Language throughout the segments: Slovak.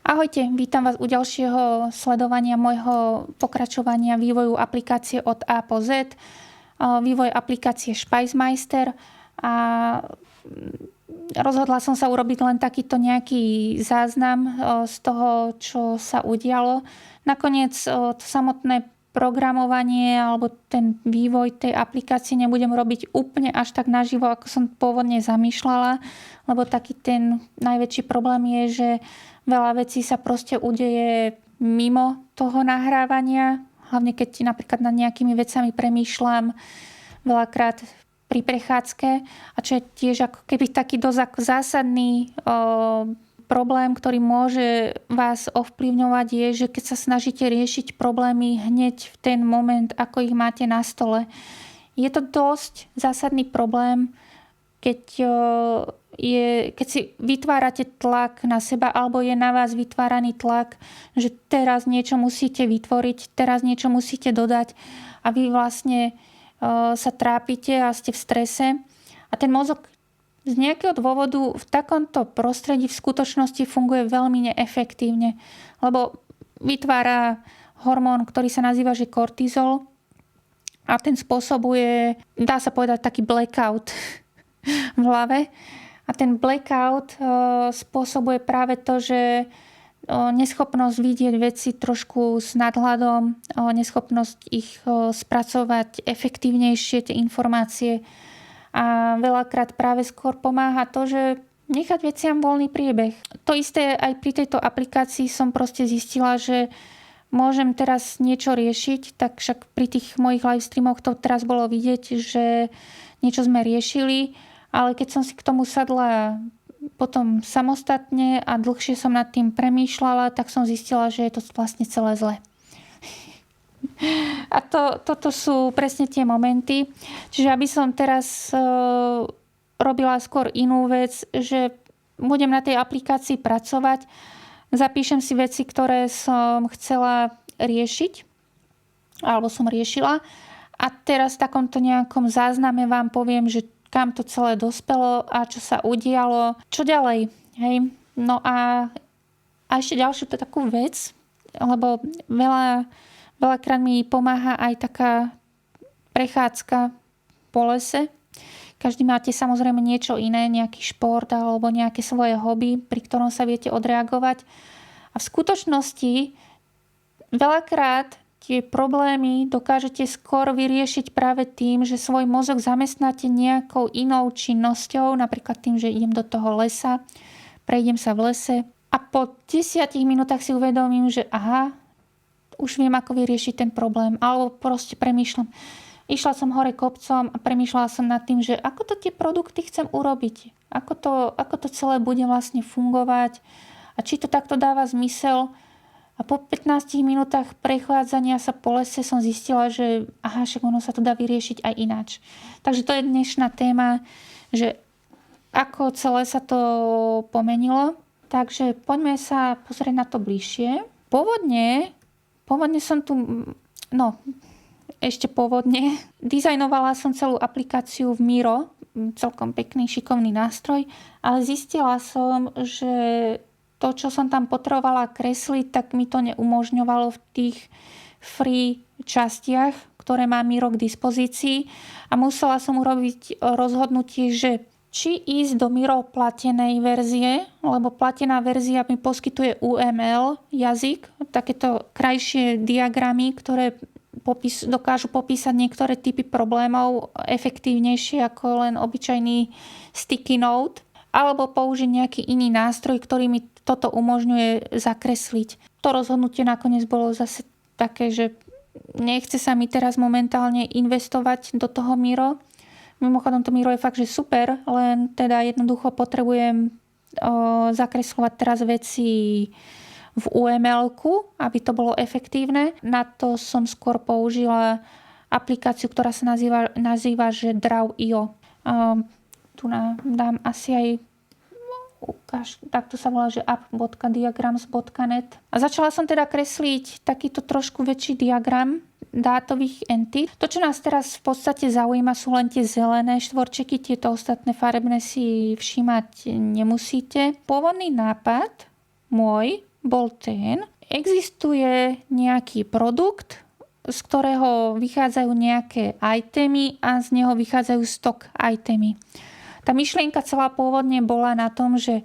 Ahojte, vítam vás u ďalšieho sledovania môjho pokračovania vývoju aplikácie od A po Z. Vývoj aplikácie Speismeister a rozhodla som sa urobiť len takýto nejaký záznam z toho, čo sa udialo. Nakoniec to samotné programovanie alebo ten vývoj tej aplikácie nebudem robiť úplne až tak naživo, ako som pôvodne zamýšľala, lebo taký ten najväčší problém je, že veľa vecí sa proste udeje mimo toho nahrávania, hlavne keď napríklad nad nejakými vecami premýšľam veľakrát pri prechádzke, a čo je tiež ako keby taký dosť zásadný problém, ktorý môže vás ovplyvňovať, je, že keď sa snažíte riešiť problémy hneď v ten moment, ako ich máte na stole. Je to dosť zásadný problém, keď si vytvárate tlak na seba, alebo je na vás vytváraný tlak, že teraz niečo musíte vytvoriť, teraz niečo musíte dodať a vy vlastne sa trápite a ste v strese. A ten mozog z nejakého dôvodu v takomto prostredí v skutočnosti funguje veľmi neefektívne, lebo vytvára hormón, ktorý sa nazýva že kortizol, a ten spôsobuje, dá sa povedať, taký blackout v hlave. A ten blackout spôsobuje práve to, že neschopnosť vidieť veci trošku s nadhľadom, neschopnosť ich spracovať efektívnejšie, tie informácie. A veľakrát práve skôr pomáha to, že nechať veciam voľný priebeh. To isté aj pri tejto aplikácii som proste zistila, že môžem teraz niečo riešiť, tak však pri tých mojich live streamoch to teraz bolo vidieť, že niečo sme riešili, ale keď som si k tomu sadla potom samostatne a dlhšie som nad tým premýšľala, tak som zistila, že je to vlastne celé zle. A toto sú presne tie momenty. Čiže aby som teraz robila skôr inú vec, že budem na tej aplikácii pracovať, zapíšem si veci, ktoré som chcela riešiť alebo som riešila, a teraz v takomto nejakom zázname vám poviem, že kam to celé dospelo a čo sa udialo, čo ďalej. Hej? No a ešte ďalšiu takú vec, lebo veľakrát mi pomáha aj taká prechádzka po lese. Každý máte samozrejme niečo iné, nejaký šport alebo nejaké svoje hobby, pri ktorom sa viete odreagovať. A v skutočnosti veľakrát tie problémy dokážete skôr vyriešiť práve tým, že svoj mozog zamestnáte nejakou inou činnosťou, napríklad tým, že idem do toho lesa, prejdem sa v lese a po 10 minútach si uvedomím, že aha, už viem, ako vyriešiť ten problém. Alebo proste premýšľam. Išla som hore kopcom a premýšľala som nad tým, že ako to tie produkty chcem urobiť. Ako to celé bude vlastne fungovať. A či to takto dáva zmysel. A po 15 minútach prechádzania sa po lese som zistila, že aha, však ono sa to dá vyriešiť aj ináč. Takže to je dnešná téma, že ako celé sa to pomenilo. Takže poďme sa pozrieť na to bližšie. Pôvodne som tu, dizajnovala som celú aplikáciu v Miro, celkom pekný, šikovný nástroj, ale zistila som, že to, čo som tam potrebovala kresliť, tak mi to neumožňovalo v tých free častiach, ktoré má Miro k dispozícii, a musela som urobiť rozhodnutie, že či ísť do Miro platenej verzie, lebo platená verzia mi poskytuje UML jazyk, takéto krajšie diagramy, ktoré dokážu popísať niektoré typy problémov efektívnejšie ako len obyčajný sticky note, alebo použiť nejaký iný nástroj, ktorý mi toto umožňuje zakresliť. To rozhodnutie nakoniec bolo zase také, že nechce sa mi teraz momentálne investovať do toho Miro. Mimochodom to Miro je fakt, že super, len teda jednoducho potrebujem zakresľovať teraz veci v UML-ku, aby to bolo efektívne. Na to som skôr použila aplikáciu, ktorá sa nazýva že Draw.io. Tu dám asi aj takto sa volá, že app.diagrams.net. A začala som teda kresliť takýto trošku väčší diagram dátových entít. To, čo nás teraz v podstate zaujíma, sú len tie zelené štvorčeky, tieto ostatné farebné si všímať nemusíte. Pôvodný nápad môj bol ten, existuje nejaký produkt, z ktorého vychádzajú nejaké itemy a z neho vychádzajú stock itemy. Tá myšlienka celá pôvodne bola na tom, že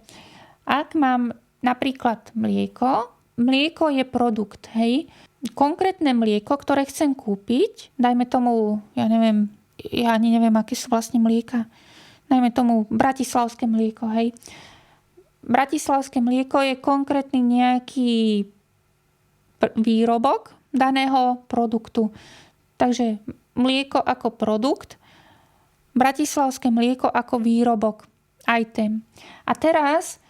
ak mám napríklad mlieko je produkt, hej. Konkrétne mlieko, ktoré chcem kúpiť, dajme tomu, ja ani neviem, aké sú vlastne mlieka, dajme tomu bratislavské mlieko, hej. Bratislavské mlieko je konkrétny nejaký výrobok daného produktu. Takže mlieko ako produkt, bratislavské mlieko ako výrobok, item. A teraz,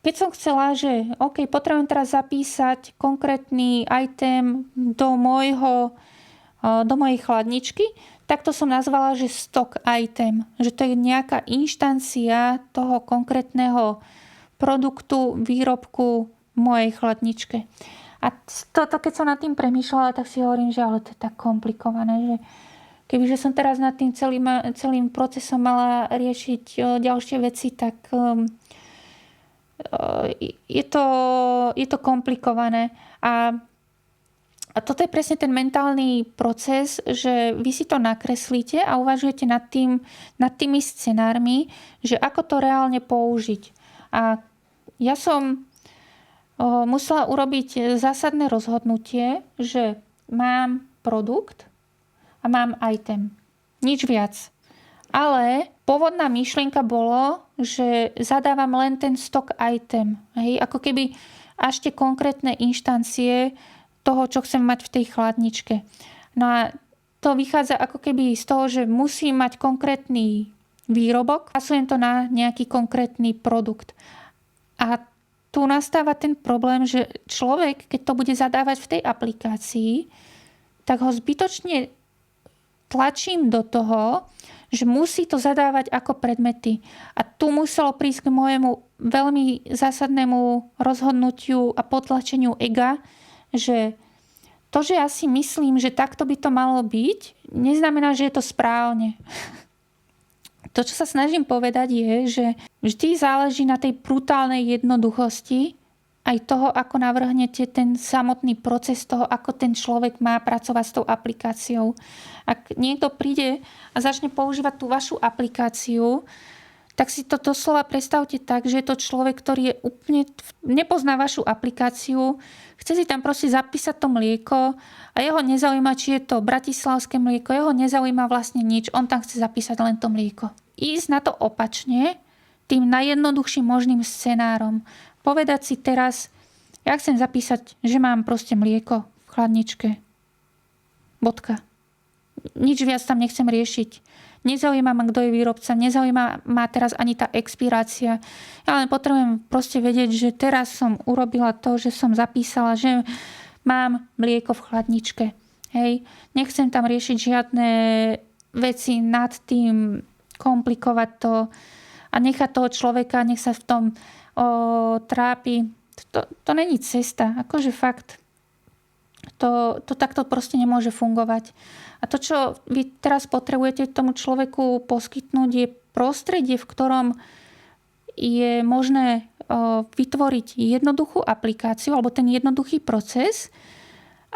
keď som chcela, že potrebujem teraz zapísať konkrétny item do mojej chladničky, tak to som nazvala, že stock item. Že to je nejaká inštancia toho konkrétneho produktu, výrobku v mojej chladničke. A toto, keď som nad tým premýšľala, tak si hovorím, že ale to je tak komplikované, že kebyže som teraz nad tým celým procesom mala riešiť ďalšie veci, tak je to komplikované. A toto je presne ten mentálny proces, že vy si to nakreslíte a uvažujete nad tými scenármi, že ako to reálne použiť. A ja som musela urobiť zásadné rozhodnutie, že mám produkt a mám item. Nič viac. Ale pôvodná myšlienka bolo, že zadávam len ten stock item. Hej? Ako keby až tie konkrétne inštancie toho, čo chcem mať v tej chladničke. No a to vychádza ako keby z toho, že musím mať konkrétny výrobok, pasujem to na nejaký konkrétny produkt. A tu nastáva ten problém, že človek, keď to bude zadávať v tej aplikácii, tak ho zbytočne tlačím do toho, že musí to zadávať ako predmety. A tu muselo prísť k môjmu veľmi zásadnému rozhodnutiu a potlačeniu ega, že to, že ja si myslím, že takto by to malo byť, neznamená, že je to správne. To, čo sa snažím povedať, je, že vždy záleží na tej brutálnej jednoduchosti aj toho, ako navrhnete ten samotný proces toho, ako ten človek má pracovať s tou aplikáciou. Ak niekto príde a začne používať tú vašu aplikáciu, tak si to doslova predstavte tak, že je to človek, ktorý je úplne nepozná vašu aplikáciu, chce si tam proste zapísať to mlieko a jeho nezaujíma, či je to bratislavské mlieko, jeho nezaujíma vlastne nič, on tam chce zapísať len to mlieko. Ísť na to opačne, tým najjednoduchším možným scenárom. Povedať si teraz, ja chcem zapísať, že mám proste mlieko v chladničke. Bodka. Nič viac tam nechcem riešiť. Nezaujíma ma, kto je výrobca, nezaujíma ma teraz ani tá expirácia. Ja len potrebujem proste vedieť, že teraz som urobila to, že som zapísala, že mám mlieko v chladničke. Hej. Nechcem tam riešiť žiadne veci nad tým, komplikovať to a nechať toho človeka, nech sa v tom trápi. To není cesta. Akože fakt. To takto proste nemôže fungovať. A to, čo vy teraz potrebujete tomu človeku poskytnúť, je prostredie, v ktorom je možné vytvoriť jednoduchú aplikáciu alebo ten jednoduchý proces,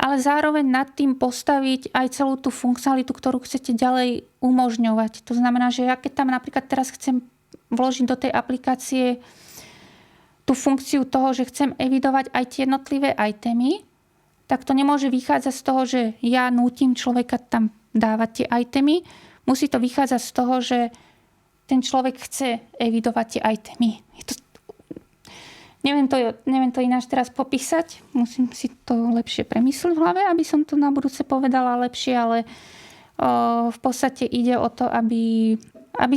ale zároveň nad tým postaviť aj celú tú funkcionalitu, ktorú chcete ďalej umožňovať. To znamená, že ja keď tam napríklad teraz chcem vložiť do tej aplikácie tú funkciu toho, že chcem evidovať aj tie jednotlivé itemy, tak to nemôže vychádzať z toho, že ja nútim človeka tam dávať tie itemy. Musí to vychádzať z toho, že ten človek chce evidovať tie itemy. Neviem to ináč teraz popísať. Musím si to lepšie premyslieť v hlave, aby som to na budúce povedala lepšie, ale v podstate ide o to, aby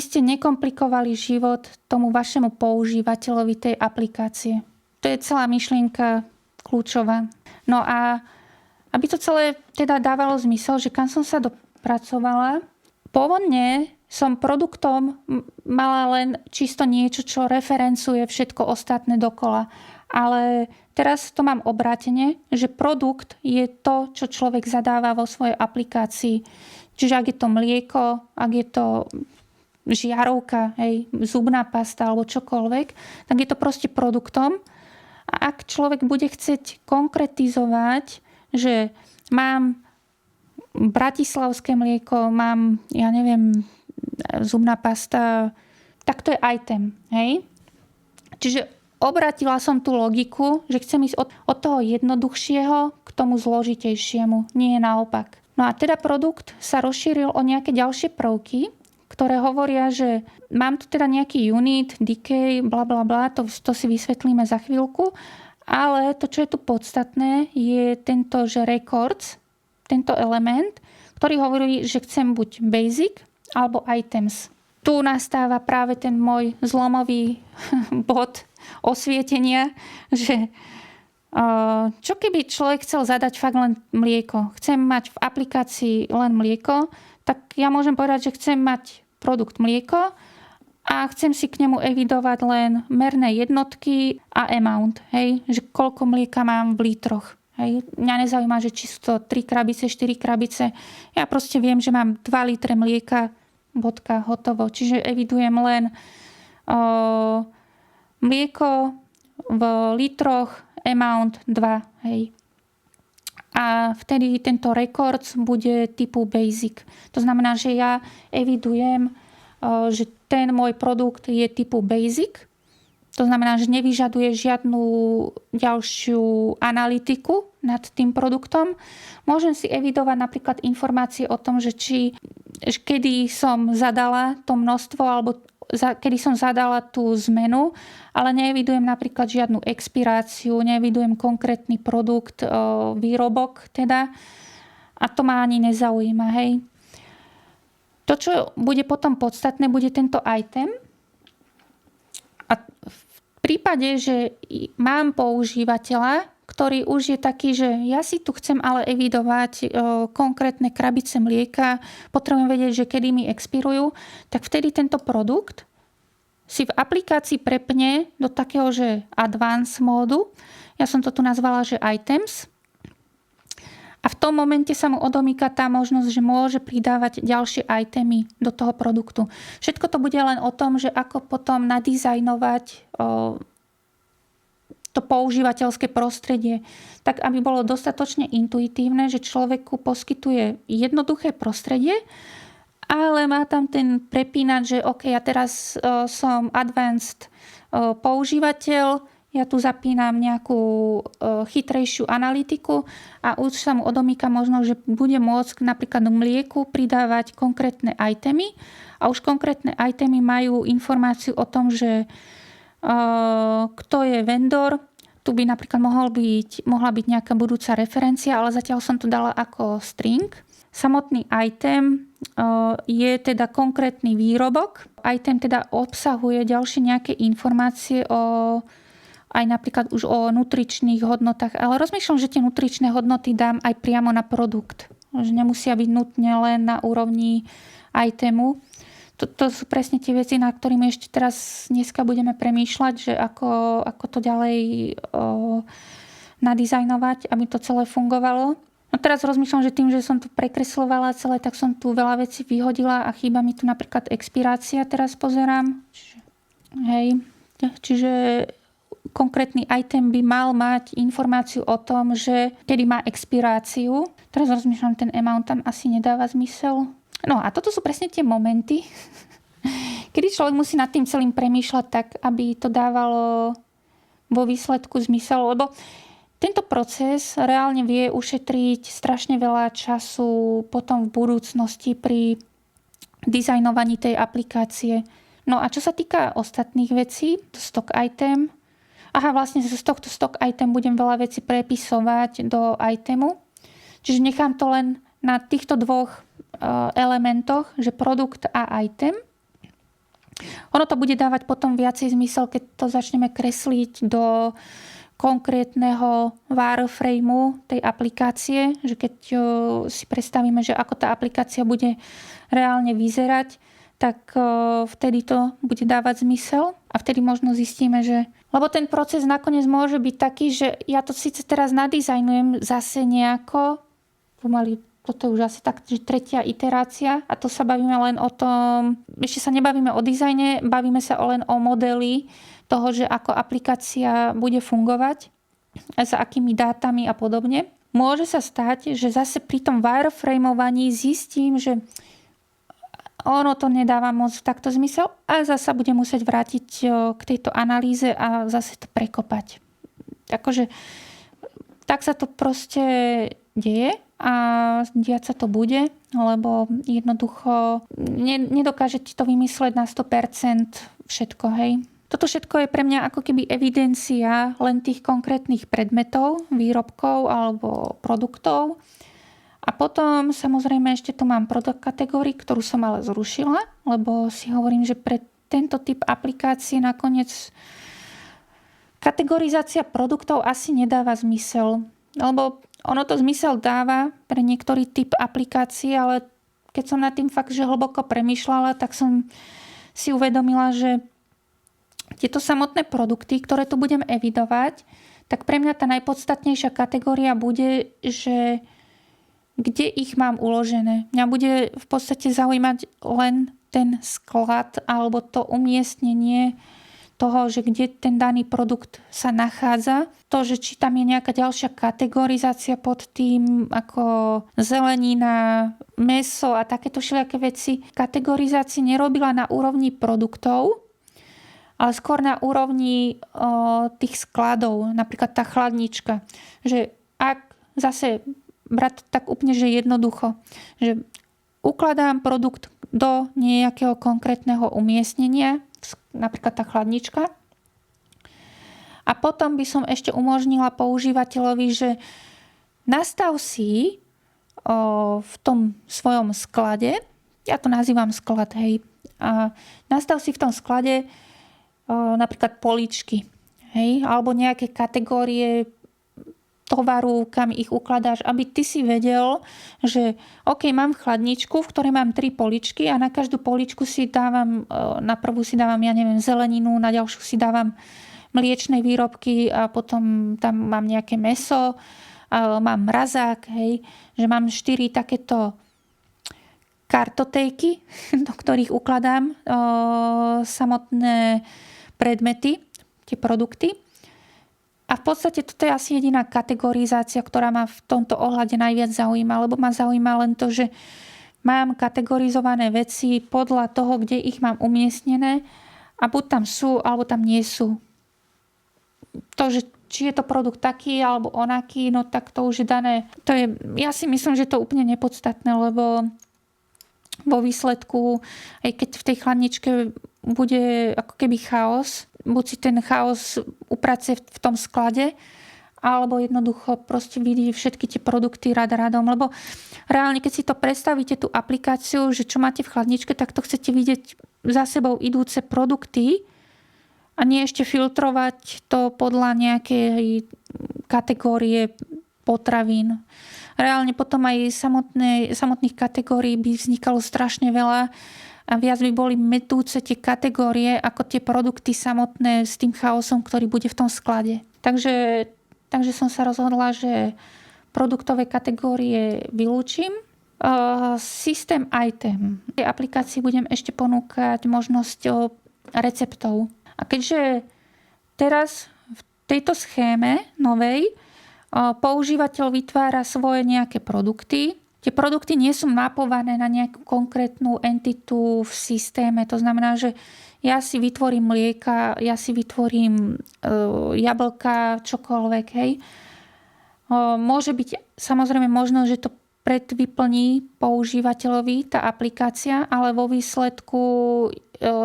ste nekomplikovali život tomu vašemu používateľovi tej aplikácie. To je celá myšlienka kľúčová. No a aby to celé teda dávalo zmysel, že kam som sa dopracovala, pôvodne som produktom mala len čisto niečo, čo referencuje všetko ostatné dokola. Ale teraz to mám obrátene, že produkt je to, čo človek zadáva vo svojej aplikácii. Čiže ak je to mlieko, ak je to žiarovka, zubná pasta alebo čokoľvek, tak je to proste produktom. A ak človek bude chcieť konkretizovať, že mám bratislavské mlieko, mám, ja neviem, zubná pasta, tak to je item, hej? Čiže obratila som tú logiku, že chcem ísť od toho jednoduchšieho k tomu zložitejšiemu, nie naopak. No a teda produkt sa rozšíril o nejaké ďalšie prvky, ktoré hovoria, že mám tu teda nejaký unit, decay, bla bla bla, to si vysvetlíme za chvíľku, ale to, čo je tu podstatné, je tento, že records, tento element, ktorý hovorí, že chcem buď basic alebo items. Tu nastáva práve ten môj zlomový bod osvietenia, že čo keby človek chcel zadať fakt len mlieko. Chcem mať v aplikácii len mlieko, tak ja môžem povedať, že chcem mať produkt mlieko a chcem si k nemu evidovať len merné jednotky a amount. Hej? Že koľko mlieka mám v lítroch. Hej? Mňa nezaujíma, že či sú to 3 krabice, 4 krabice. Ja proste viem, že mám 2 litre mlieka, bodka, hotovo. Čiže evidujem len mlieko v litroch, amount 2. Hej? A vtedy tento records bude typu basic. To znamená, že ja evidujem, že ten môj produkt je typu basic. To znamená, že nevyžaduje žiadnu ďalšiu analytiku nad tým produktom. Môžem si evidovať napríklad informácie o tom, že kedy som zadala to množstvo alebo kedy som zadala tú zmenu, ale neevidujem napríklad žiadnu expiráciu, neevidujem konkrétny produkt, výrobok teda. A to ma ani nezaujíma, hej. To, čo bude potom podstatné, bude tento item. A v prípade, že mám používateľa, ktorý už je taký, že ja si tu chcem ale evidovať konkrétne krabice mlieka, potrebujem vedieť, že kedy mi expirujú, tak vtedy tento produkt si v aplikácii prepne do takého, že advanced módu. Ja som to tu nazvala, že items. A v tom momente sa mu odomýka tá možnosť, že môže pridávať ďalšie itemy do toho produktu. Všetko to bude len o tom, že ako potom nadizajnovať to používateľské prostredie, tak aby bolo dostatočne intuitívne, že človeku poskytuje jednoduché prostredie, ale má tam ten prepínač, že OK, ja teraz som advanced používateľ, ja tu zapínam nejakú chytrejšiu analytiku a už sa mu odomýka možnosť, že bude môcť napríklad do mlieku pridávať konkrétne itemy a už konkrétne itemy majú informáciu o tom, že kto je vendor. Tu by napríklad mohla byť nejaká budúca referencia, ale zatiaľ som tu dala ako string. Samotný item je teda konkrétny výrobok. Item teda obsahuje ďalšie nejaké informácie aj napríklad už o nutričných hodnotách. Ale rozmýšľam, že tie nutričné hodnoty dám aj priamo na produkt. Že nemusia byť nutne len na úrovni itemu. To sú presne tie veci, na ktorými ešte teraz dneska budeme premýšľať, že ako to ďalej nadizajnovať, aby to celé fungovalo. No teraz rozmýšľam, že tým, že som tu prekreslovala celé, tak som tu veľa vecí vyhodila a chýba mi tu napríklad expirácia, teraz pozerám. Čiže konkrétny item by mal mať informáciu o tom, že kedy má expiráciu. Teraz rozmýšľam, ten amount tam asi nedáva zmysel. No a toto sú presne tie momenty, kedy človek musí nad tým celým premýšľať tak, aby to dávalo vo výsledku zmysel, lebo tento proces reálne vie ušetriť strašne veľa času potom v budúcnosti pri dizajnovaní tej aplikácie. No a čo sa týka ostatných vecí, stock item, vlastne z tohto stock item budem veľa vecí prepisovať do itemu, čiže nechám to len na týchto dvoch elementoch, že produkt a item. Ono to bude dávať potom viacej zmysel, keď to začneme kresliť do konkrétneho wireframeu tej aplikácie, že keď si predstavíme, že ako tá aplikácia bude reálne vyzerať, tak vtedy to bude dávať zmysel a vtedy možno zistíme, že lebo ten proces nakoniec môže byť taký, že ja to síce teraz nadizajnujem zase nejako, pomaly toto je už asi tak, že tretia iterácia a to sa bavíme len o tom, ešte sa nebavíme o dizajne, bavíme sa len o modeli toho, že ako aplikácia bude fungovať, s akými dátami a podobne. Môže sa stať, že zase pri tom wireframeovaní zistím, že ono to nedáva moc takto zmysel a zasa budem musieť vrátiť k tejto analýze a zase to prekopať. Akože tak sa to proste deje a diať sa to bude, lebo jednoducho nedokážete to vymysleť na 100% všetko, hej. Toto všetko je pre mňa ako keby evidencia len tých konkrétnych predmetov, výrobkov alebo produktov. A potom samozrejme ešte tu mám product kategóriu, ktorú som ale zrušila, lebo si hovorím, že pre tento typ aplikácie nakoniec kategorizácia produktov asi nedáva zmysel. Lebo ono to zmysel dáva pre niektorý typ aplikácií, ale keď som nad tým fakt, že hlboko premýšľala, tak som si uvedomila, že tieto samotné produkty, ktoré tu budem evidovať, tak pre mňa tá najpodstatnejšia kategória bude, že kde ich mám uložené. Mňa bude v podstate zaujímať len ten sklad alebo to umiestnenie toho, že kde ten daný produkt sa nachádza. To, že či tam je nejaká ďalšia kategorizácia pod tým, ako zelenina, mäso a takéto všelijaké veci. Kategorizácie nerobila na úrovni produktov, ale skôr na úrovni tých skladov. Napríklad tá chladnička. Že ak zase brať tak úplne, že jednoducho, že ukladám produkt do nejakého konkrétneho umiestnenia, napríklad tá chladnička, a potom by som ešte umožnila používateľovi, že nastav si v tom svojom sklade, ja to nazývam sklad, hej, a nastav si v tom sklade napríklad poličky, hej, alebo nejaké kategórie tovaru, kam ich ukladáš, aby ty si vedel, že OK, mám chladničku, v ktorej mám 3 poličky a na každú poličku si dávam, na prvú si dávam, ja neviem, zeleninu, na ďalšiu si dávam mliečne výrobky a potom tam mám nejaké mäso, a mám mrazák, hej, že mám 4 takéto kartotéky, do ktorých ukladám samotné predmety, tie produkty. A v podstate toto je asi jediná kategorizácia, ktorá ma v tomto ohľade najviac zaujíma, lebo ma zaujíma len to, že mám kategorizované veci podľa toho, kde ich mám umiestnené a buď tam sú, alebo tam nie sú. To, že či je to produkt taký alebo onaký, no tak to už je dané. Ja si myslím, že to je úplne nepodstatné, lebo vo výsledku, aj keď v tej chladničke bude ako keby chaos, buď si ten chaos upracuje v tom sklade, alebo jednoducho proste vidí všetky tie produkty radom. Lebo reálne, keď si to predstavíte, tú aplikáciu, že čo máte v chladničke, tak to chcete vidieť za sebou idúce produkty a nie ešte filtrovať to podľa nejakej kategórie potravín. Reálne potom aj samotných kategórií by vznikalo strašne veľa a viac by boli metúce tie kategórie ako tie produkty samotné s tým chaosom, ktorý bude v tom sklade. Takže som sa rozhodla, že produktové kategórie vylúčim. Systém item. V tej aplikácii budem ešte ponúkať možnosť receptov. A keďže teraz v tejto schéme novej používateľ vytvára svoje nejaké produkty, tie produkty nie sú mapované na nejakú konkrétnu entitu v systéme. To znamená, že ja si vytvorím mlieka, ja si vytvorím jablka, čokoľvek. Hej. Môže byť samozrejme možno, že to predvyplní používateľovi tá aplikácia, ale vo výsledku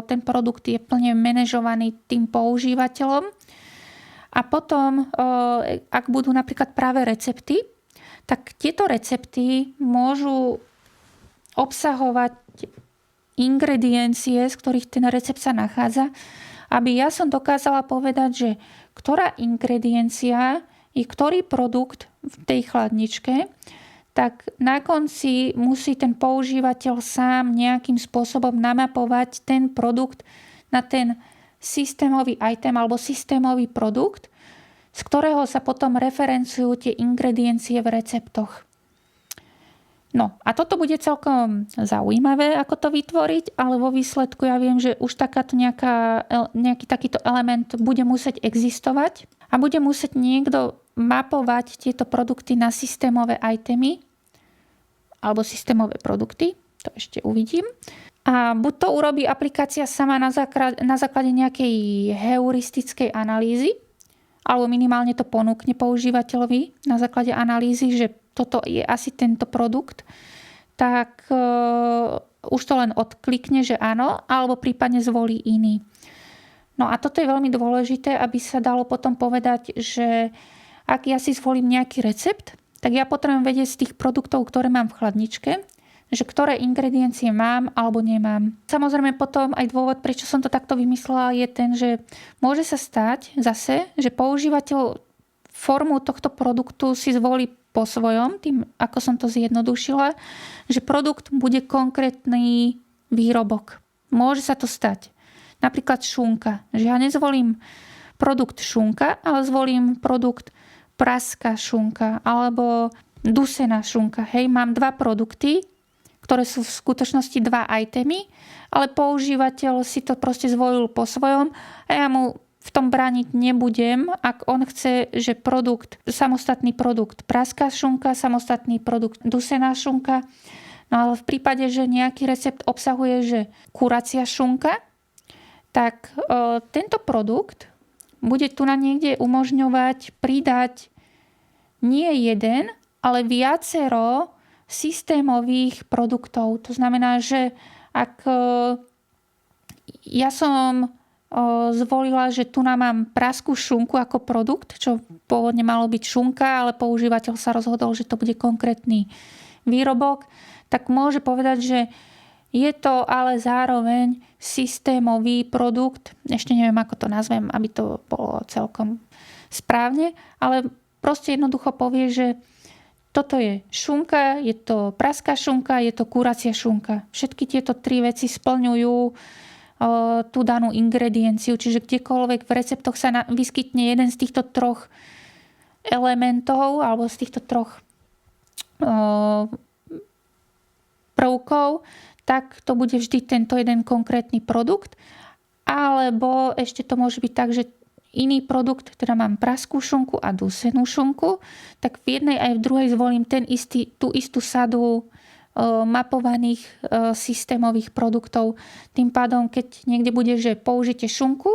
ten produkt je plne manažovaný tým používateľom. A potom, ak budú napríklad práve recepty, tak tieto recepty môžu obsahovať ingrediencie, z ktorých ten recept sa nachádza, aby ja som dokázala povedať, že ktorá ingrediencia je ktorý produkt v tej chladničke, tak na konci musí ten používateľ sám nejakým spôsobom namapovať ten produkt na ten systémový item alebo systémový produkt, z ktorého sa potom referencujú tie ingrediencie v receptoch. No a toto bude celkom zaujímavé, ako to vytvoriť, ale vo výsledku ja viem, že už nejaký takýto element bude musieť existovať a bude musieť niekto mapovať tieto produkty na systémové itemy alebo systémové produkty. To ešte uvidím. A buď to urobí aplikácia sama na základe nejakej heuristickej analýzy, alebo minimálne to ponúkne používateľovi na základe analýzy, že toto je asi tento produkt, tak už to len odklikne, že áno, alebo prípadne zvolí iný. No a toto je veľmi dôležité, aby sa dalo potom povedať, že ak ja si zvolím nejaký recept, tak ja potrebujem vedieť z tých produktov, ktoré mám v chladničke, že ktoré ingrediencie mám alebo nemám. Samozrejme potom aj dôvod, prečo som to takto vymyslela, je ten, že môže sa stať zase, že používateľ formu tohto produktu si zvolí po svojom, tým ako som to zjednodušila, že produkt bude konkrétny výrobok. Môže sa to stať. Napríklad šunka. Že ja nezvolím produkt šunka, ale zvolím produkt praská šunka alebo dusená šunka. Hej, mám dva produkty, ktoré sú v skutočnosti dva itemy, ale používateľ si to proste zvolil po svojom a ja mu v tom brániť nebudem, ak on chce, že samostatný produkt praská šunka, samostatný produkt dusená šunka. No ale v prípade, že nejaký recept obsahuje, že kuracia šunka, tak tento produkt bude tu na niekde umožňovať pridať nie jeden, ale viacero systémových produktov. To znamená, že ak ja som zvolila, že tu mám praskú šunku ako produkt, čo pôvodne malo byť šunka, ale používateľ sa rozhodol, že to bude konkrétny výrobok, tak môže povedať, že je to ale zároveň systémový produkt. Ešte neviem, ako to nazvem, aby to bolo celkom správne, ale proste jednoducho povie, že toto je šunka, je to praská šunka, je to kuracia šunka. Všetky tieto tri veci splňujú tú danú ingredienciu. Čiže kdekoľvek v receptoch sa vyskytne jeden z týchto troch elementov alebo z týchto troch prvkov, tak to bude vždy tento jeden konkrétny produkt. Alebo ešte to môže byť tak, že iný produkt, teda mám praskú šunku a dusenú šunku, tak v jednej aj v druhej zvolím tú istú sadu mapovaných systémových produktov. Tým pádom, keď niekde bude, že použite šunku,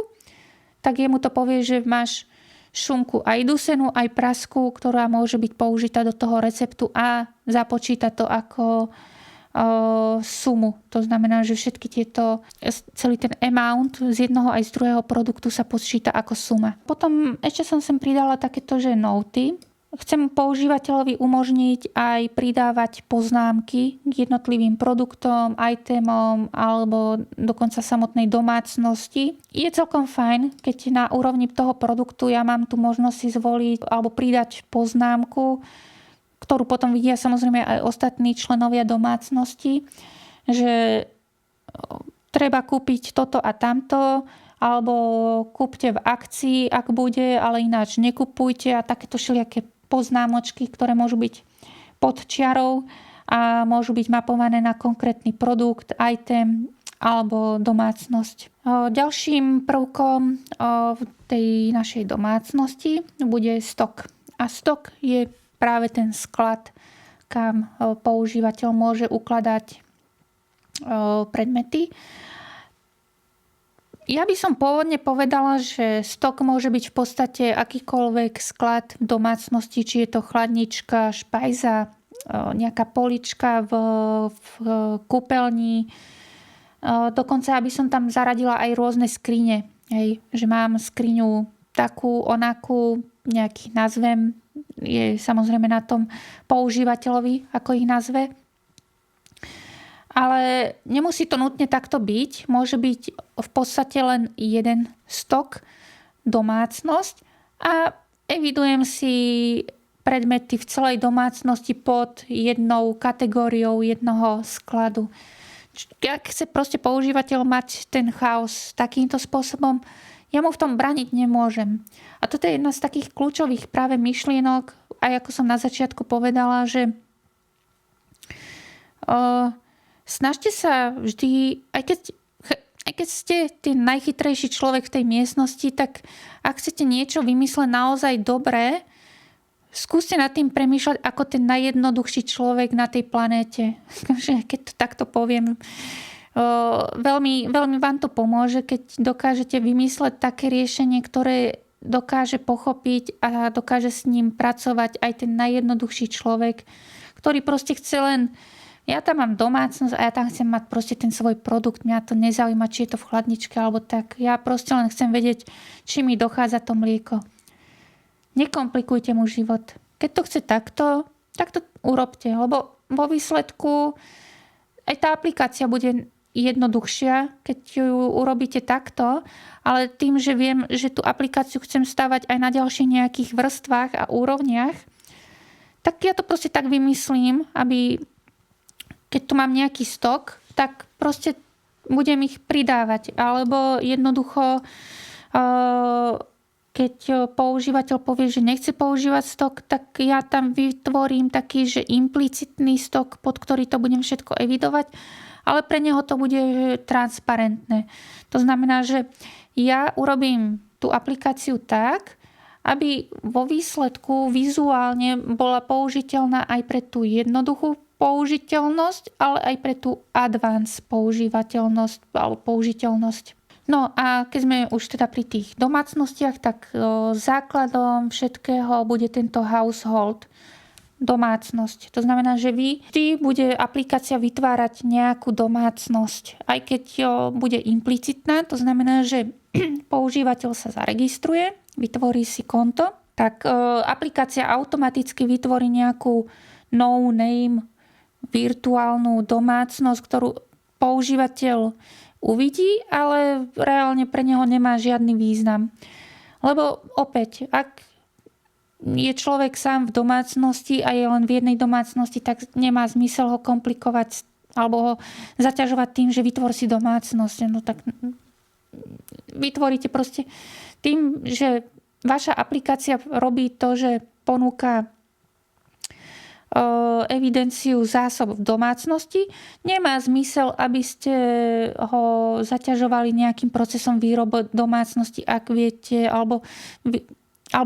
tak jemu to povie, že máš šunku aj dusenú, aj praskú, ktorá môže byť použitá do toho receptu a započíta to ako sumu. To znamená, že celý ten amount z jednoho aj z druhého produktu sa počíta ako suma. Potom ešte som sem pridala takéto, že noty. Chcem používateľovi umožniť aj pridávať poznámky k jednotlivým produktom, itemom alebo dokonca samotnej domácnosti. Je celkom fajn, keď na úrovni toho produktu ja mám tu možnosť si zvoliť alebo pridať poznámku, ktorú potom vidia samozrejme aj ostatní členovia domácnosti, že treba kúpiť toto a tamto, alebo kúpte v akcii, ak bude, ale ináč nekupujte a takéto všelijaké poznámočky, ktoré môžu byť pod čiarou a môžu byť mapované na konkrétny produkt, item alebo domácnosť. Ďalším prvkom v tej našej domácnosti bude stok. A stok je práve ten sklad, kam používateľ môže ukladať predmety. Ja by som pôvodne povedala, že stok môže byť v podstate akýkoľvek sklad v domácnosti, či je to chladnička, špajza, nejaká polička v kúpeľni. Dokonca, aby som tam zaradila aj rôzne skrine. Hej, že mám skriňu takú, onakú, nejaký nazvem. Je samozrejme na tom používateľovi, ako ich nazve. Ale nemusí to nutne takto byť. Môže byť v podstate len jeden stok, domácnosť a evidujem si predmety v celej domácnosti pod jednou kategóriou jednoho skladu. Ak chce proste používateľ mať ten chaos takýmto spôsobom, ja mu v tom braniť nemôžem. A toto je jedna z takých kľúčových práve myšlienok, aj ako som na začiatku povedala, že Snažte sa vždy, aj keď ste ten najchytrejší človek v tej miestnosti, tak ak chcete niečo vymysleť naozaj dobré, skúste nad tým premýšľať ako ten najjednoduchší človek na tej planéte. Keď to takto poviem. Veľmi, veľmi vám to pomôže, keď dokážete vymysleť také riešenie, ktoré dokáže pochopiť a dokáže s ním pracovať aj ten najjednoduchší človek, ktorý proste chce len ja tam mám domácnosť a ja tam chcem mať proste ten svoj produkt. Mňa to nezaujíma, či je to v chladničke alebo tak. Ja proste len chcem vedieť, či mi dochádza to mlieko. Nekomplikujte mu život. Keď to chce takto, tak to urobte. Lebo vo výsledku aj tá aplikácia bude jednoduchšia, keď ju urobíte takto. Ale tým, že viem, že tú aplikáciu chcem stavať aj na ďalších nejakých vrstvách a úrovniach, tak ja to proste tak vymyslím, aby keď tu mám nejaký stok, tak proste budem ich pridávať. Alebo jednoducho, keď používateľ povie, že nechce používať stok, tak ja tam vytvorím taký, že implicitný stok, pod ktorý to budem všetko evidovať, ale pre neho to bude transparentné. To znamená, že ja urobím tú aplikáciu tak, aby vo výsledku vizuálne bola použiteľná aj pre tú jednoduchú použiteľnosť, ale aj pre tú advanced používateľnosť alebo použiteľnosť. No a keď sme už teda pri tých domácnostiach, tak základom všetkého bude tento household, domácnosť. To znamená, že vždy bude aplikácia vytvárať nejakú domácnosť. Aj keď bude implicitná, to znamená, že používateľ sa zaregistruje, vytvorí si konto, tak aplikácia automaticky vytvorí nejakú no-name virtuálnu domácnosť, ktorú používateľ uvidí, ale reálne pre neho nemá žiadny význam. Lebo opäť, ak je človek sám v domácnosti a je len v jednej domácnosti, tak nemá zmysel ho komplikovať alebo ho zaťažovať tým, že vytvor si domácnosť. No tak vytvoríte proste tým, že vaša aplikácia robí to, že ponúka evidenciu zásob v domácnosti, nemá zmysel, aby ste ho zaťažovali nejakým procesom výroby domácnosti, ak viete, alebo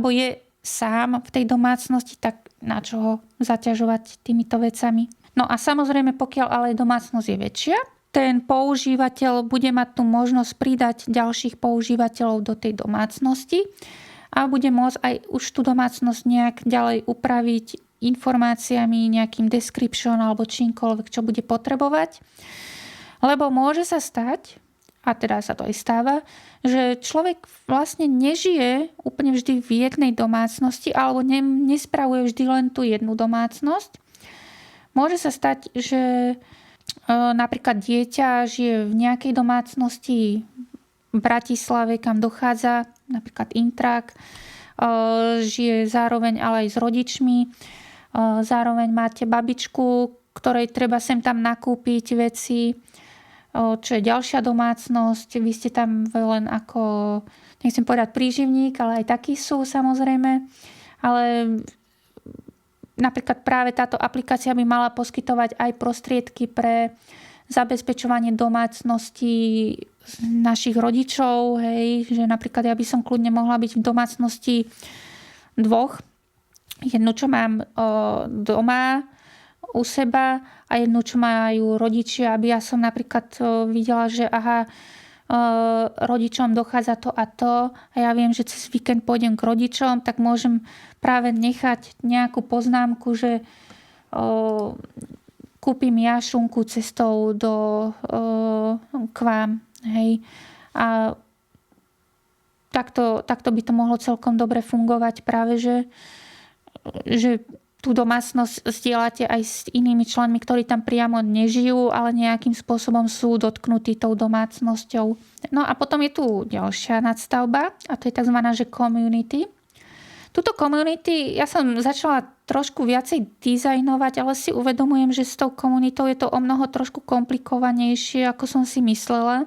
je sám v tej domácnosti, tak na čo ho zaťažovať týmito vecami. No a samozrejme, pokiaľ ale domácnosť je väčšia, ten používateľ bude mať tú možnosť pridať ďalších používateľov do tej domácnosti a bude môcť aj už tú domácnosť nejak ďalej upraviť informáciami, nejakým description alebo čímkoľvek, čo bude potrebovať. Lebo môže sa stať, a teda sa to aj stáva, že človek vlastne nežije úplne vždy v jednej domácnosti alebo nespravuje vždy len tú jednu domácnosť. Môže sa stať, že napríklad dieťa žije v nejakej domácnosti v Bratislave, kam dochádza, napríklad intrak, žije zároveň ale aj s rodičmi. Zároveň máte babičku, ktorej treba sem tam nakúpiť veci, čo je ďalšia domácnosť. Vy ste tam len ako, nechcem povedať príživník, ale aj takí sú samozrejme. Ale napríklad práve táto aplikácia by mala poskytovať aj prostriedky pre zabezpečovanie domácnosti našich rodičov. Hej, že napríklad ja by som kľudne mohla byť v domácnosti dvoch. Jednu, čo mám doma u seba a jednu, čo majú rodičia, aby ja som napríklad videla, že rodičom dochádza to a to a ja viem, že cez víkend pôjdem k rodičom, tak môžem práve nechať nejakú poznámku, že kúpim ja šunku cestou k vám. Hej. A takto by to mohlo celkom dobre fungovať práve, že tú domácnosť zdieľate aj s inými členmi, ktorí tam priamo nežijú, ale nejakým spôsobom sú dotknutí tou domácnosťou. No a potom je tu ďalšia nadstavba a to je tzv. Že community. Tuto community ja som začala trošku viacej dizajnovať, ale si uvedomujem, že s tou komunitou je to o mnoho trošku komplikovanejšie, ako som si myslela.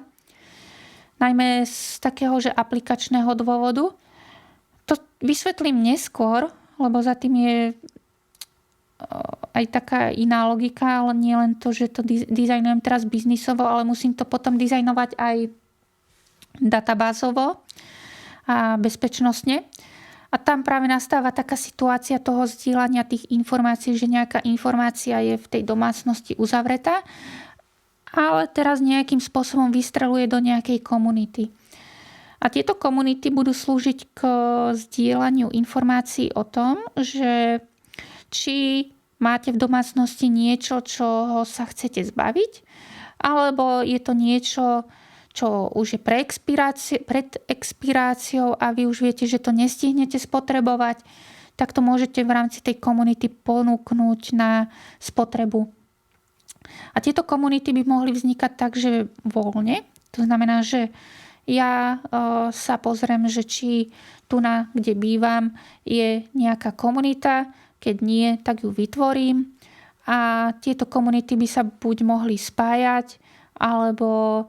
Najmä z takého, že aplikačného dôvodu. To vysvetlím neskôr, lebo za tým je aj taká iná logika, ale nie len to, že to dizajnujem teraz biznisovo, ale musím to potom dizajnovať aj databázovo a bezpečnostne. A tam práve nastáva taká situácia toho zdieľania tých informácií, že nejaká informácia je v tej domácnosti uzavretá, ale teraz nejakým spôsobom vystreluje do nejakej komunity. A tieto komunity budú slúžiť k zdieľaniu informácií o tom, že či máte v domácnosti niečo, čo sa chcete zbaviť, alebo je to niečo, čo už je pred expiráciou a vy už viete, že to nestihnete spotrebovať, tak to môžete v rámci tej komunity ponúknuť na spotrebu. A tieto komunity by mohli vznikať tak, že voľne. To znamená, že ja sa pozriem, že či tu kde bývam, je nejaká komunita. Keď nie, tak ju vytvorím. A tieto komunity by sa buď mohli spájať, alebo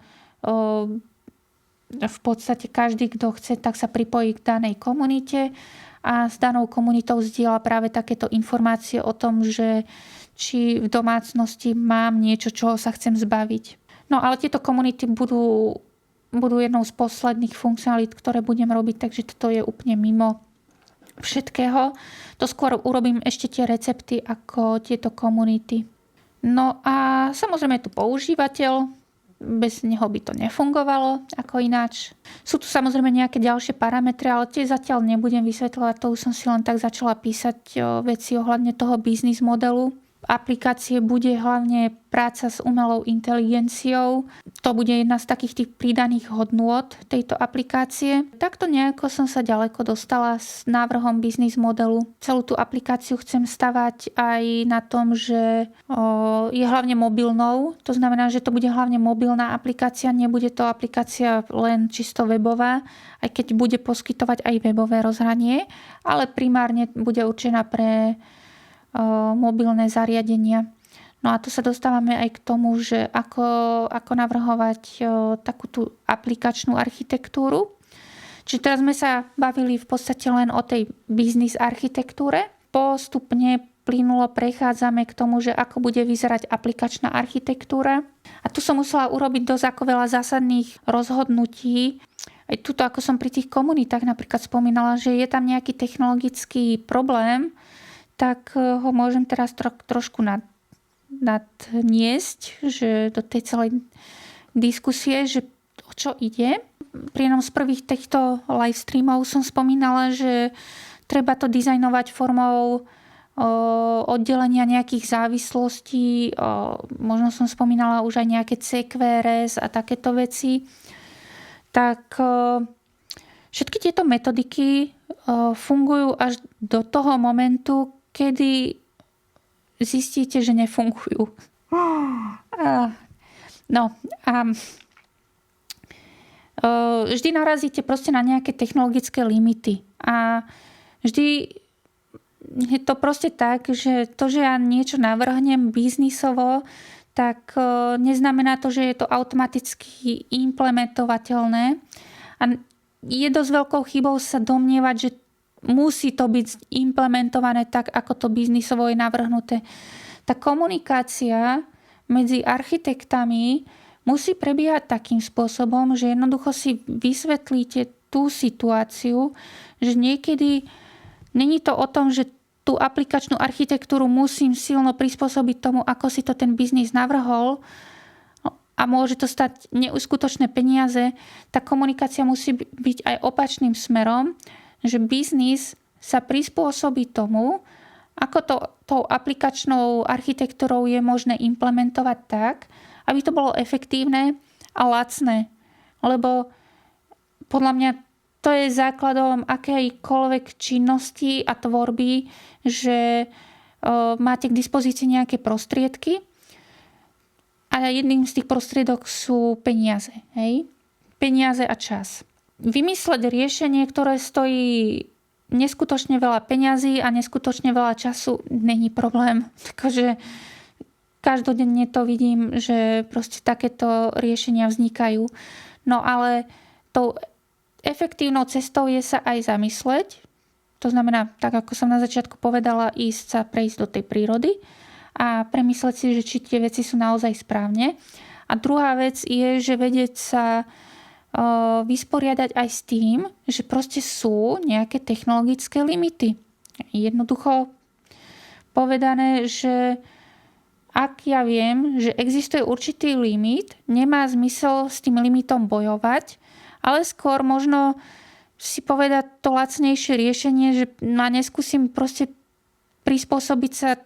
v podstate každý, kto chce, tak sa pripojí k danej komunite a s danou komunitou zdieľa práve takéto informácie o tom, že či v domácnosti mám niečo, čoho sa chcem zbaviť. No ale tieto komunity budú jednou z posledných funkcionalít, ktoré budem robiť, takže toto je úplne mimo všetkého. To skôr urobím ešte tie recepty ako tieto komunity. No a samozrejme je tu používateľ, bez neho by to nefungovalo ako ináč. Sú tu samozrejme nejaké ďalšie parametre, ale tie zatiaľ nebudem vysvetľovať, to už som si len tak začala písať veci ohľadne toho biznis modelu. Aplikácie bude hlavne práca s umelou inteligenciou. To bude jedna z takých tých pridaných hodnôt tejto aplikácie. Takto nejako som sa ďaleko dostala s návrhom biznis modelu. Celú tú aplikáciu chcem stavať aj na tom, že je hlavne mobilnou. To znamená, že to bude hlavne mobilná aplikácia, nebude to aplikácia len čisto webová, aj keď bude poskytovať aj webové rozhranie, ale primárne bude určená pre mobilné zariadenia. No a tu sa dostávame aj k tomu, že ako navrhovať takú tú aplikačnú architektúru. Čiže teraz sme sa bavili v podstate len o tej biznis architektúre. Postupne plynulo prechádzame k tomu, že ako bude vyzerať aplikačná architektúra. A tu som musela urobiť dosť ako veľa zásadných rozhodnutí. Aj tuto, ako som pri tých komunitách napríklad spomínala, že je tam nejaký technologický problém, tak ho môžem teraz trošku nadniesť, že do tej celej diskusie, že o čo ide. Pri jednom z prvých týchto live streamov som spomínala, že treba to dizajnovať formou oddelenia nejakých závislostí. Možno som spomínala už aj nejaké CQRS a takéto veci. Tak všetky tieto metodiky fungujú až do toho momentu, kedy zistíte, že nefungujú. Vždy narazíte proste na nejaké technologické limity. A vždy je to proste tak, že to, že ja niečo navrhnem biznisovo, tak neznamená to, že je to automaticky implementovateľné. A je dosť veľkou chybou sa domnievať, že musí to byť implementované tak, ako to biznisovo je navrhnuté. Tá komunikácia medzi architektami musí prebiehať takým spôsobom, že jednoducho si vysvetlíte tú situáciu, že niekedy není to o tom, že tú aplikačnú architektúru musím silno prispôsobiť tomu, ako si to ten biznis navrhol a môže to stať neuskutočné peniaze. Tá komunikácia musí byť aj opačným smerom, že biznis sa prispôsobí tomu, ako to tou aplikačnou architektúrou je možné implementovať tak, aby to bolo efektívne a lacné. Lebo podľa mňa to je základom akejkoľvek činnosti a tvorby, že máte k dispozícii nejaké prostriedky a jedným z tých prostriedok sú peniaze. Hej? Peniaze a čas. Vymysleť riešenie, ktoré stojí neskutočne veľa peňazí a neskutočne veľa času, není problém. Takže každodenne to vidím, že proste takéto riešenia vznikajú. No ale tou efektívnou cestou je sa aj zamysleť. To znamená, tak ako som na začiatku povedala, prejsť do tej prírody a premyslieť si, že či tie veci sú naozaj správne. A druhá vec je, že vedieť sa vysporiadať aj s tým, že proste sú nejaké technologické limity. Jednoducho povedané, že ak ja viem, že existuje určitý limit, nemá zmysel s tým limitom bojovať, ale skôr možno si povedať to lacnejšie riešenie, že neskúsim proste prispôsobiť sa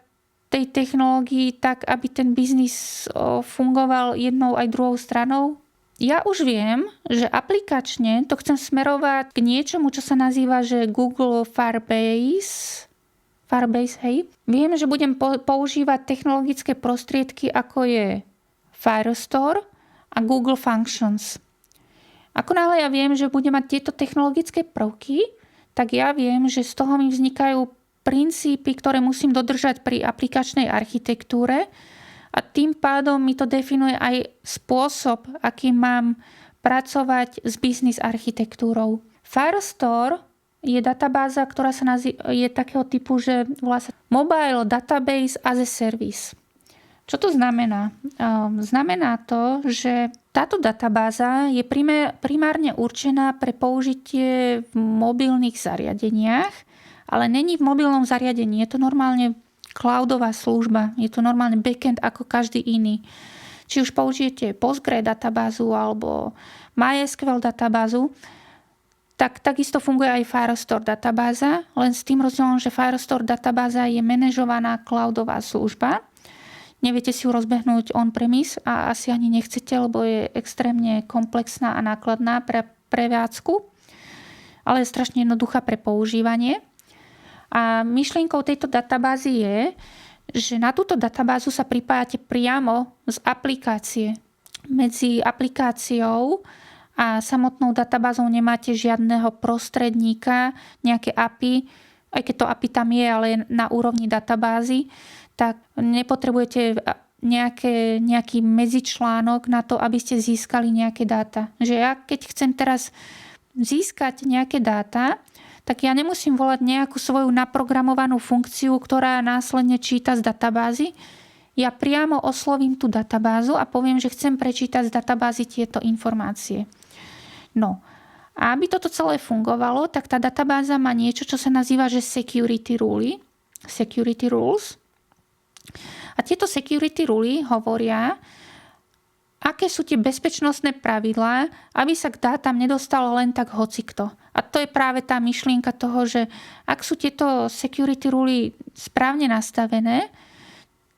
tej technológii tak, aby ten biznis fungoval jednou aj druhou stranou. Ja už viem, že aplikačne to chcem smerovať k niečomu, čo sa nazýva, že Google Firebase, hej. Viem, že budem používať technologické prostriedky, ako je Firestore a Google Functions. Ako náhle ja viem, že budem mať tieto technologické prvky, tak ja viem, že z toho mi vznikajú princípy, ktoré musím dodržať pri aplikačnej architektúre, a tým pádom mi to definuje aj spôsob, akým mám pracovať s business architektúrou. Firestore je databáza, ktorá je takého typu, že volá sa Mobile Database as a Service. Čo to znamená? Znamená to, že táto databáza je primárne určená pre použitie v mobilných zariadeniach, ale není v mobilnom zariadení. Je to normálne cloudová služba. Je to normálne backend ako každý iný. Či už použijete Postgre databázu alebo MySQL databázu, tak takisto funguje aj Firestore databáza, len s tým rozdielom, že Firestore databáza je manažovaná cloudová služba. Neviete si ju rozbehnúť on-premise a asi ani nechcete, lebo je extrémne komplexná a nákladná pre prevádzku, ale je strašne jednoduchá pre používanie. A myšlienkou tejto databázy je, že na túto databázu sa pripájate priamo z aplikácie. Medzi aplikáciou a samotnou databázou nemáte žiadneho prostredníka, nejaké API, aj keď to API tam je, ale na úrovni databázy, tak nepotrebujete nejaký medzičlánok na to, aby ste získali nejaké dáta. Že ja keď chcem teraz získať nejaké dáta, tak ja nemusím volať nejakú svoju naprogramovanú funkciu, ktorá následne číta z databázy. Ja priamo oslovím tú databázu a poviem, že chcem prečítať z databázy tieto informácie. No, a aby toto celé fungovalo, tak tá databáza má niečo, čo sa nazýva, že security rules. A tieto security rules hovoria, aké sú tie bezpečnostné pravidlá, aby sa k dátam nedostalo len tak hocikto. A to je práve tá myšlienka toho, že ak sú tieto security rules správne nastavené,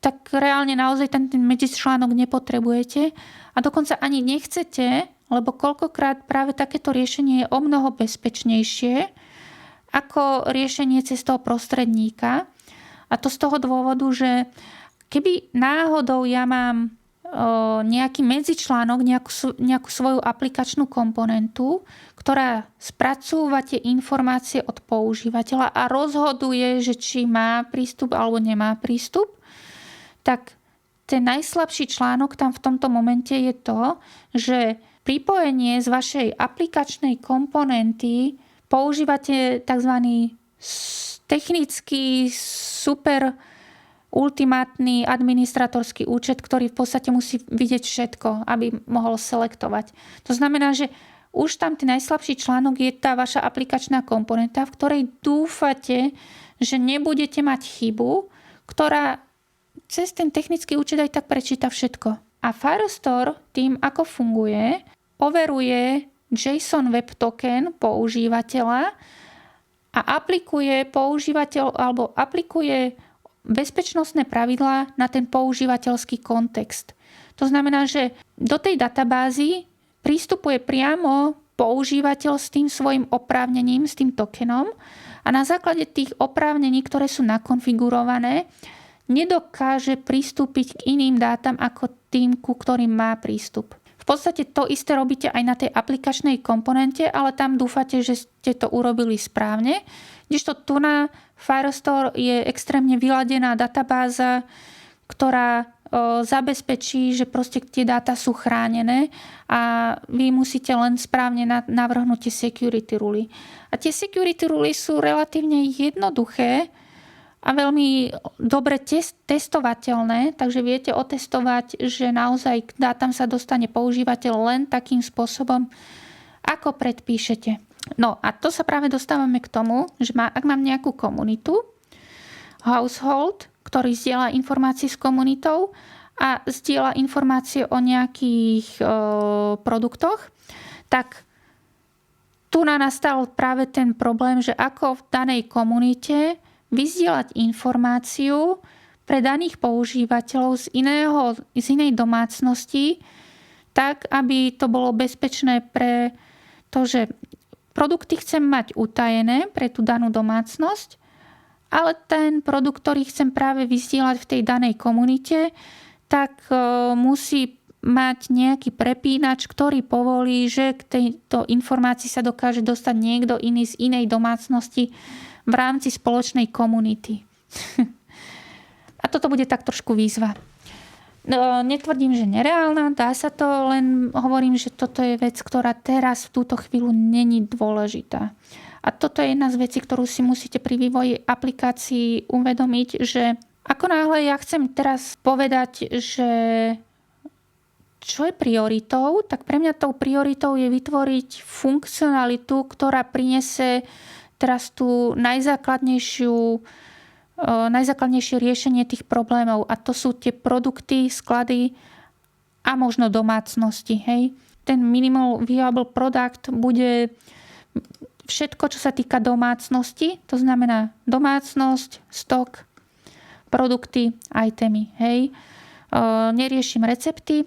tak reálne naozaj ten medzičlánok nepotrebujete a dokonca ani nechcete, lebo koľkokrát práve takéto riešenie je omnoho bezpečnejšie ako riešenie cez toho prostredníka. A to z toho dôvodu, že keby náhodou ja mám nejaký medzičlánok, nejakú svoju aplikačnú komponentu, ktorá spracúva tie informácie od používateľa a rozhoduje, že či má prístup alebo nemá prístup, tak ten najslabší článok tam v tomto momente je to, že pripojenie z vašej aplikačnej komponenty používate tzv. Technický super ultimátny administratorský účet, ktorý v podstate musí vidieť všetko, aby mohol selektovať. To znamená, že už tam ten najslabší článok je tá vaša aplikačná komponenta, v ktorej dúfate, že nebudete mať chybu, ktorá cez ten technický účet aj tak prečíta všetko. A Firestore tým, ako funguje, overuje JSON Web Token používateľa a aplikuje bezpečnostné pravidlá na ten používateľský kontext. To znamená, že do tej databázy prístupuje priamo používateľ s tým svojim oprávnením, s tým tokenom a na základe tých oprávnení, ktoré sú nakonfigurované, nedokáže pristúpiť k iným dátam ako tým, ku ktorým má prístup. V podstate to isté robíte aj na tej aplikačnej komponente, ale tam dúfate, že ste to urobili správne. Kdežto tu na Firestore je extrémne vyladená databáza, ktorá zabezpečí, že proste tie dáta sú chránené a vy musíte len správne navrhnúť tie security rules. A tie security rules sú relatívne jednoduché a veľmi dobre testovateľné, takže viete otestovať, že naozaj k dátam sa dostane používateľ len takým spôsobom, ako predpíšete. No a to sa práve dostávame k tomu, že ak mám nejakú komunitu, household, ktorý zdieľa informácie s komunitou a zdieľa informácie o nejakých produktoch, tak tu nastal práve ten problém, že ako v danej komunite vyzdieľať informáciu pre daných používateľov z inej domácnosti, tak, aby to bolo bezpečné pre to, že produkty chcem mať utajené pre tú danú domácnosť, ale ten produkt, ktorý chcem práve vyzdieľať v tej danej komunite, tak musí mať nejaký prepínač, ktorý povolí, že k tejto informácii sa dokáže dostať niekto iný z inej domácnosti v rámci spoločnej komunity. A toto bude tak trošku výzva. Netvrdím, že nereálna, dá sa to, len hovorím, že toto je vec, ktorá teraz v túto chvíľu není dôležitá. A toto je jedna z vecí, ktorú si musíte pri vývoji aplikácií uvedomiť, že ako náhle ja chcem teraz povedať, že čo je prioritou, tak pre mňa tou prioritou je vytvoriť funkcionalitu, ktorá prinesie teraz tú najzákladnejšie riešenie tých problémov. A to sú tie produkty, sklady a možno domácnosti. Hej. Ten minimal viable product bude všetko, čo sa týka domácnosti. To znamená domácnosť, stok, produkty, itemy. Hej. Neriešim recepty.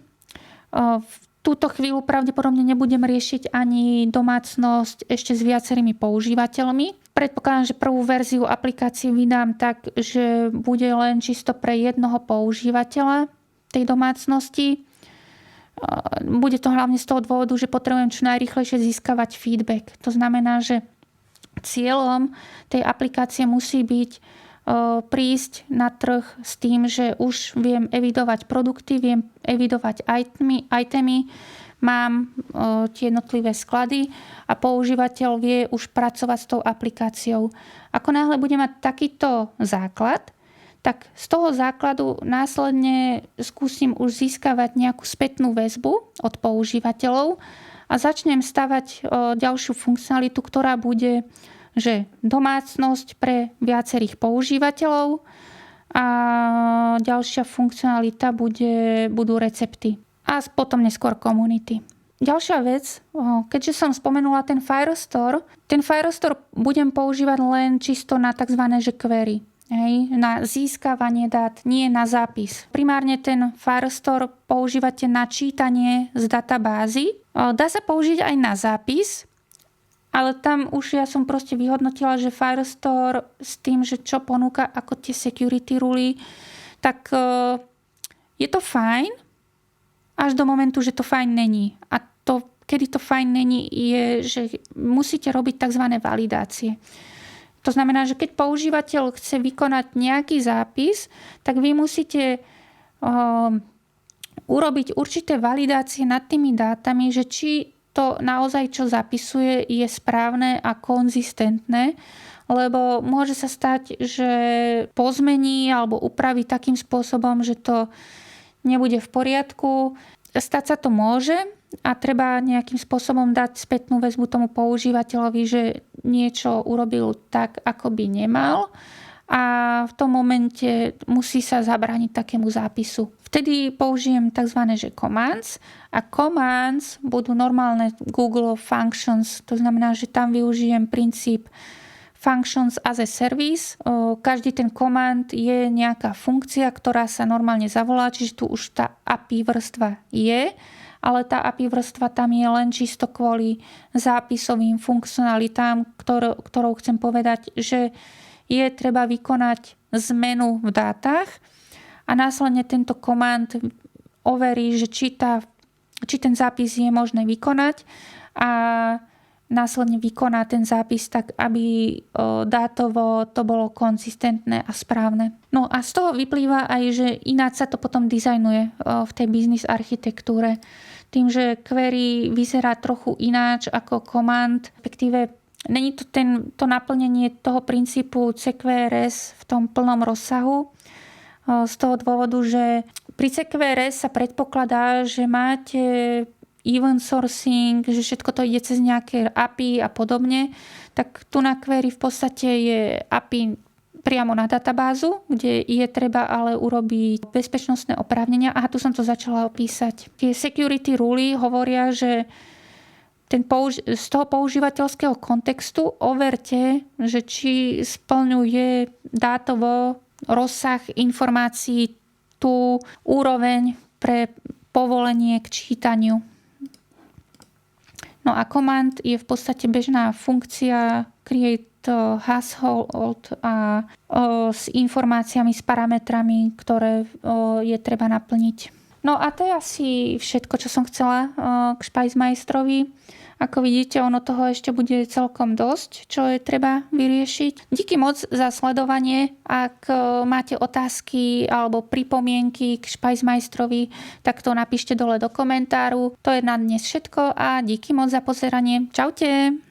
V túto chvíľu pravdepodobne nebudem riešiť ani domácnosť ešte s viacerými používateľmi. Predpokladám, že prvú verziu aplikácie vydám tak, že bude len čisto pre jednoho používateľa tej domácnosti. Bude to hlavne z toho dôvodu, že potrebujem čo najrýchlejšie získavať feedback. To znamená, že cieľom tej aplikácie musí byť prísť na trh s tým, že už viem evidovať produkty, viem evidovať itemy, mám tie jednotlivé sklady a používateľ vie už pracovať s tou aplikáciou. Ako náhle bude mať takýto základ, tak z toho základu následne skúsim už získavať nejakú spätnú väzbu od používateľov a začnem stavať ďalšiu funkcionalitu, ktorá bude, že domácnosť pre viacerých používateľov a ďalšia funkcionalita budú recepty a potom neskôr komunity. Ďalšia vec, keďže som spomenula ten Firestore budem používať len čisto na tzv. Query. Hej, na získavanie dát, nie na zápis. Primárne ten Firestore používate na čítanie z databázy. Dá sa použiť aj na zápis, ale tam už ja som proste vyhodnotila, že Firestore s tým, že čo ponúka ako tie security ruly, tak je to fajn, až do momentu, že to fajn není. A to, kedy to fajn není, je, že musíte robiť tzv. Validácie. To znamená, že keď používateľ chce vykonať nejaký zápis, tak vy musíte urobiť určité validácie nad tými dátami, že či to naozaj, čo zapisuje, je správne a konzistentné, lebo môže sa stať, že pozmení alebo upraví takým spôsobom, že to nebude v poriadku. Stať sa to môže a treba nejakým spôsobom dať spätnú väzbu tomu používateľovi, že niečo urobil tak, ako by nemal a v tom momente musí sa zabrániť takému zápisu. Vtedy použijem tzv. Commands a commands budú normálne Google Functions, to znamená, že tam využijem princíp Functions as a Service. Každý ten command je nejaká funkcia, ktorá sa normálne zavolá, čiže tu už tá API vrstva je, ale tá API vrstva tam je len čisto kvôli zápisovým funkcionalitám, ktorou chcem povedať, že je treba vykonať zmenu v dátach a následne tento command overí, že či ten zápis je možné vykonať a následne vykoná ten zápis tak, aby dátovo to bolo konzistentné a správne. No a z toho vyplýva aj, že ináč sa to potom dizajnuje v tej business architektúre. Tým, že query vyzerá trochu ináč ako command, respektíve není to to naplnenie toho princípu CQRS v tom plnom rozsahu. Z toho dôvodu, že pri CQRS sa predpokladá, že máte event sourcing, že všetko to ide cez nejaké API a podobne, tak tu na query v podstate je API priamo na databázu, kde je treba ale urobiť bezpečnostné oprávnenia. Aha, tu som to začala opísať. Tie security ruly hovoria, že z toho používateľského kontextu overte, že či splňuje dátovo rozsah informácií tú úroveň pre povolenie k čítaniu. No a command je v podstate bežná funkcia create household a s informáciami, s parametrami, ktoré je treba naplniť. No a to je asi všetko, čo som chcela k Špajzmajstrovi. Ako vidíte, ono toho ešte bude celkom dosť, čo je treba vyriešiť. Díky moc za sledovanie. Ak máte otázky alebo pripomienky k Špajzmajstrovi, tak to napíšte dole do komentáru. To je na dnes všetko a díky moc za pozeranie. Čaute!